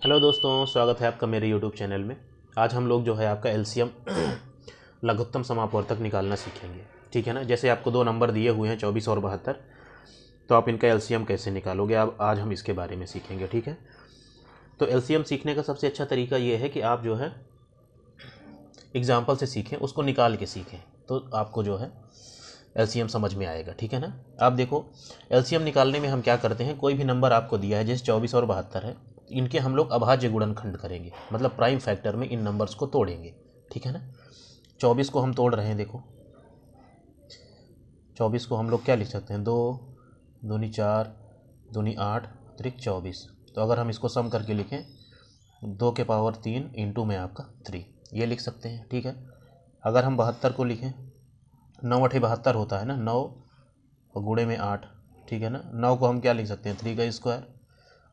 Hello दोस्तों, स्वागत है आपका मेरे यूट्यूब चैनल में। आज हम लोग जो है आपका एलसीएम लघुत्तम समापवर्तक निकालना सीखेंगे। ठीक है ना। जैसे आपको दो नंबर दिए हुए हैं 24 और 72, तो आप इनका एलसीएम कैसे निकालोगे अब आज हम इसके बारे में सीखेंगे। ठीक है। तो एलसीएम सीखने का सबसे अच्छा तरीका ये है कि आप जो है एग्जाम्पल से सीखें, उसको निकाल के सीखें, तो आपको जो है एलसीएम समझ में आएगा। ठीक है ना। आप देखो, एलसीएम निकालने में हम क्या करते हैं, कोई भी नंबर आपको दिया है, जैसे 24 और 72 है, इनके हम लोग अभाज्य गुणनखंड करेंगे, मतलब प्राइम फैक्टर में इन नंबर्स को तोड़ेंगे। ठीक है ना। 24 को हम तोड़ रहे हैं, देखो 24 को हम लोग क्या लिख सकते हैं, 2 दूनी 4 दूनी 8 त्रिक 24। तो अगर हम इसको सम करके लिखें 2 के पावर 3 इंटू में आपका 3, ये लिख सकते हैं। ठीक है। अगर हम 72 को लिखें, 9 अठे 72 होता है ना, 9 और गुणे में 8। ठीक है ना। 9 को हम क्या लिख सकते हैं, 3 का स्क्वायर,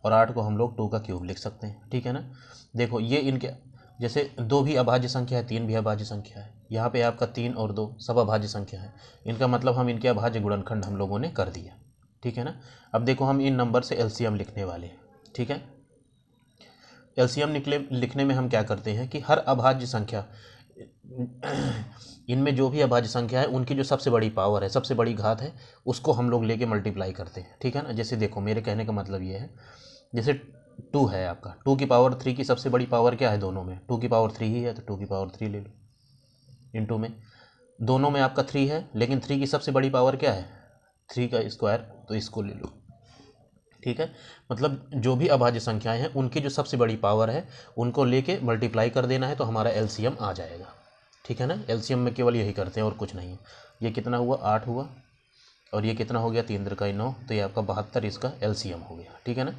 और 8 को हम लोग 2 का क्यूब लिख सकते हैं। ठीक है ना। देखो ये इनके, जैसे 2 भी अभाज्य संख्या है, 3 भी अभाज्य संख्या है, यहाँ पे आपका 3 और 2 सब अभाज्य संख्या है। इनका मतलब हम इनके अभाज्य गुणनखंड हम लोगों ने कर दिया। ठीक है ना। अब देखो हम इन नंबर से एलसीएम लिखने वाले हैं। ठीक है। एलसीएम लिखने में हम क्या करते हैं कि हर अभाज्य संख्या, इनमें जो भी अभाज्य संख्या है उनकी जो सबसे बड़ी पावर है, सबसे बड़ी घात है, उसको हम लोग लेके मल्टीप्लाई करते हैं। ठीक है ना। जैसे देखो, मेरे कहने का मतलब ये है, जैसे 2 है आपका, 2 की पावर 3 की सबसे बड़ी पावर क्या है, दोनों में 2 की पावर 3 ही है, तो 2 की पावर 3 ले लो। इंटू में दोनों में आपका 3 है, लेकिन 3 की सबसे बड़ी पावर क्या है, 3 का स्क्वायर, तो इसको ले लो। ठीक है। मतलब जो भी अभाज्य संख्याएं हैं उनकी जो सबसे बड़ी पावर है उनको लेके मल्टीप्लाई कर देना है, तो हमारा एलसीएम आ जाएगा। ठीक है ना। एलसीएम में केवल यही करते हैं और कुछ नहीं है। ये कितना हुआ, 8 हुआ, और ये कितना हो गया, 3 3 9, तो ये आपका 72 इसका एलसीएम हो गया। ठीक है ना।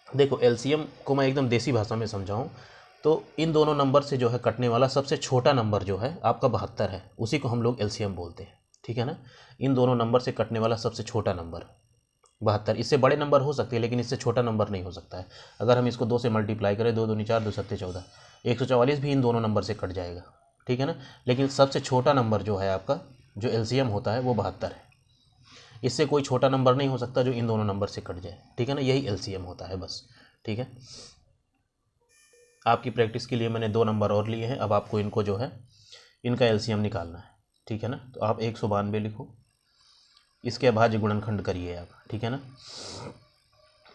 देखो एलसीएम को मैं एकदम देसी भाषा में समझाऊं तो इन दोनों नंबर से जो है कटने वाला सबसे छोटा नंबर जो है आपका 72 है, उसी को हम लोग एलसीएम बोलते हैं। ठीक है ना। इन दोनों नंबर से कटने वाला सबसे छोटा नंबर 72, इससे बड़े नंबर हो सकते हैं लेकिन इससे छोटा नंबर नहीं हो सकता है। अगर हम इसको 2 से मल्टीप्लाई करें, 2 दूनी 4 2 सत्ते 14, 144 भी इन दोनों नंबर से कट जाएगा। ठीक है ना। लेकिन सबसे छोटा नंबर जो है आपका, जो एलसीएम होता है, वो 72 है। इससे कोई छोटा नंबर नहीं हो सकता जो इन दोनों नंबर से कट जाए। ठीक है ना। यही एलसीएम होता है बस। ठीक है। आपकी प्रैक्टिस के लिए मैंने 2 नंबर और लिए हैं, अब आपको इनको जो है इनका एलसीएम निकालना है। ठीक है ना। तो आप 192 लिखो, इसके अभाज्य गुणनखंड करिए आप। ठीक है ना।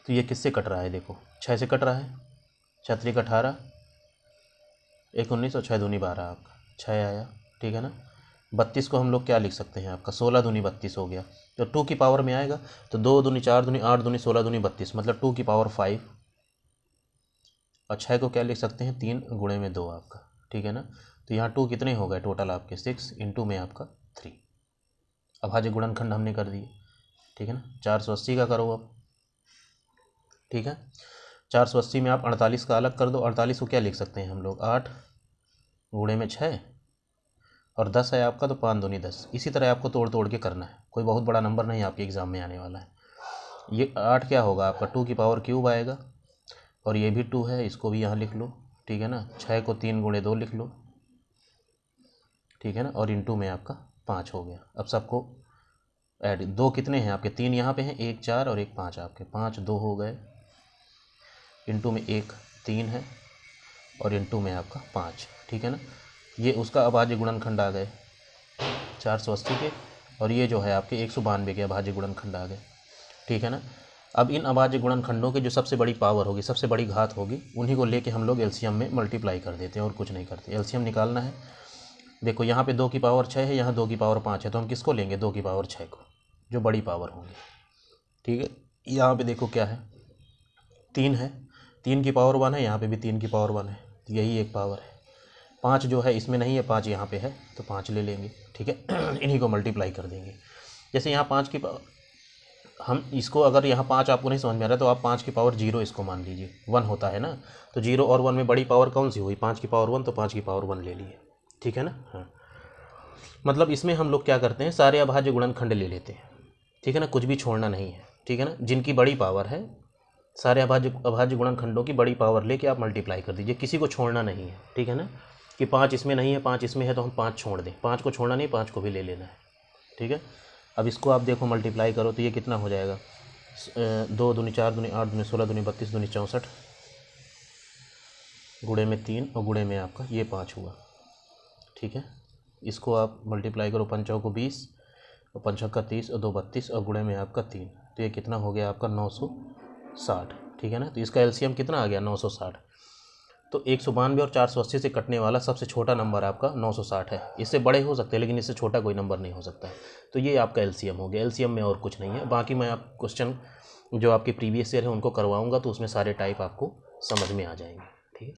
तो ये किससे कट रहा है, देखो 6 से कट रहा है, 6 3 18, 1 19 और 6 दूनी 12 आपका 6 आया। ठीक है ना। 32 को हम लोग क्या लिख सकते हैं, आपका 16 दूनी 32 हो गया। तो 2 की पावर में आएगा तो 2 दूनी 4 दूनी 8 दूनी 16 दूनी 32, मतलब 2 की पावर 5, और 6 को क्या लिख सकते हैं, 3 गुणे में 2 आपका। ठीक है ना। तो यहाँ 2 कितने हो गए टोटल आपके, 6 इंटू में आपका 3। अभाज्य गुणनखंड हमने कर दिए। ठीक है ना। 480 का करो अब। ठीक है। 480 में आप 48 का अलग कर दो। 48 को क्या लिख सकते हैं हम लोग, 8 गुणे में 6 और 10 है आपका, तो 5 दूनी 10। इसी तरह आपको तोड़ तोड़ के करना है, कोई बहुत बड़ा नंबर नहीं आपके एग्जाम में आने वाला है। ये 8 क्या होगा आपका, 2 की पावर क्यूब आएगा, और ये भी 2 है, इसको भी यहाँ लिख लो। ठीक है ना। 6 को 3 गुणे 2 लिख लो। ठीक है ना। और इंटू में आपका 5 हो गया। अब सबको ऐड, 2 कितने हैं आपके, 3 यहाँ पे हैं, 1 4 और 1 5 आपके, 5 2 हो गए, इंटू में 1 3 है, और इंटू में आपका 5। ठीक है ना। ये उसका अभाज्य गुणनखंड आ गए 480 के, और ये जो है आपके 192 के अभाज्य गुणनखंड आ गए। ठीक है ना। अब इन अभाज्य गुणनखंडों की जो सबसे बड़ी पावर होगी, सबसे बड़ी घात होगी, उन्हीं को लेके हम लोग एलसीएम में मल्टीप्लाई कर देते हैं और कुछ नहीं करते। एलसीएम निकालना है। देखो यहाँ पे 2 की पावर 6 है, यहाँ 2 की पावर 5 है, तो हम किसको लेंगे, 2 की पावर 6 को, जो बड़ी पावर होंगी। ठीक है। यहाँ पे देखो क्या है, 3 है, 3 की पावर 1 है, यहाँ पे भी 3 की पावर 1 है, यही एक पावर है। 5 जो है इसमें नहीं है, 5 यहाँ पे है, तो 5 ले लेंगे। ठीक है। इन्हीं को मल्टीप्लाई कर देंगे। जैसे यहाँ 5 की पावर, हम इसको अगर यहाँ 5 आपको नहीं समझ में आ रहा है तो आप 5 की पावर 0 इसको मान लीजिए, 1 होता है ना, तो 0 और 1 में बड़ी पावर कौन सी हुई, 5 की पावर 1, तो 5 की पावर 1 ले लिए। ठीक है ना। हाँ, मतलब इसमें हम लोग क्या करते हैं, सारे अभाज्य गुणनखंड ले लेते हैं। ठीक है ना। कुछ भी छोड़ना नहीं है। ठीक है ना। जिनकी बड़ी पावर है, सारे अभाज्य गुणनखंडों की बड़ी पावर लेके आप मल्टीप्लाई कर दीजिए, किसी को छोड़ना नहीं है। ठीक है ना। कि 5 इसमें नहीं है, 5 इसमें है, तो हम 5 छोड़ दें, 5 को छोड़ना नहीं, 5 को भी ले लेना है। ठीक है। अब इसको आप देखो मल्टीप्लाई करो तो ये कितना हो जाएगा, 2 दूनी 4 दूनी 8 दूनी 16 दूनी 32 दूनी 64, गुणे में 3 और गुणे में आपका ये 5 हुआ, ठीक है। इसको आप मल्टीप्लाई करो, 5 को 20 और 5 का 30 और 2 32 और गुणे में आपका 3, तो ये कितना हो गया आपका 960, ठीक है ना। तो इसका एलसीएम कितना आ गया 960। तो 192 और 480 से कटने वाला सबसे छोटा नंबर आपका 960 है। इससे बड़े हो सकते हैं लेकिन इससे छोटा कोई नंबर नहीं हो सकता है। तो ये आपका एलसीएम हो गया। एलसीएम में और कुछ नहीं है। बाकी मैं आप क्वेश्चन जो आपके प्रीवियस ईयर है उनको करवाऊंगा तो उसमें सारे टाइप आपको समझ में आ जाएंगे।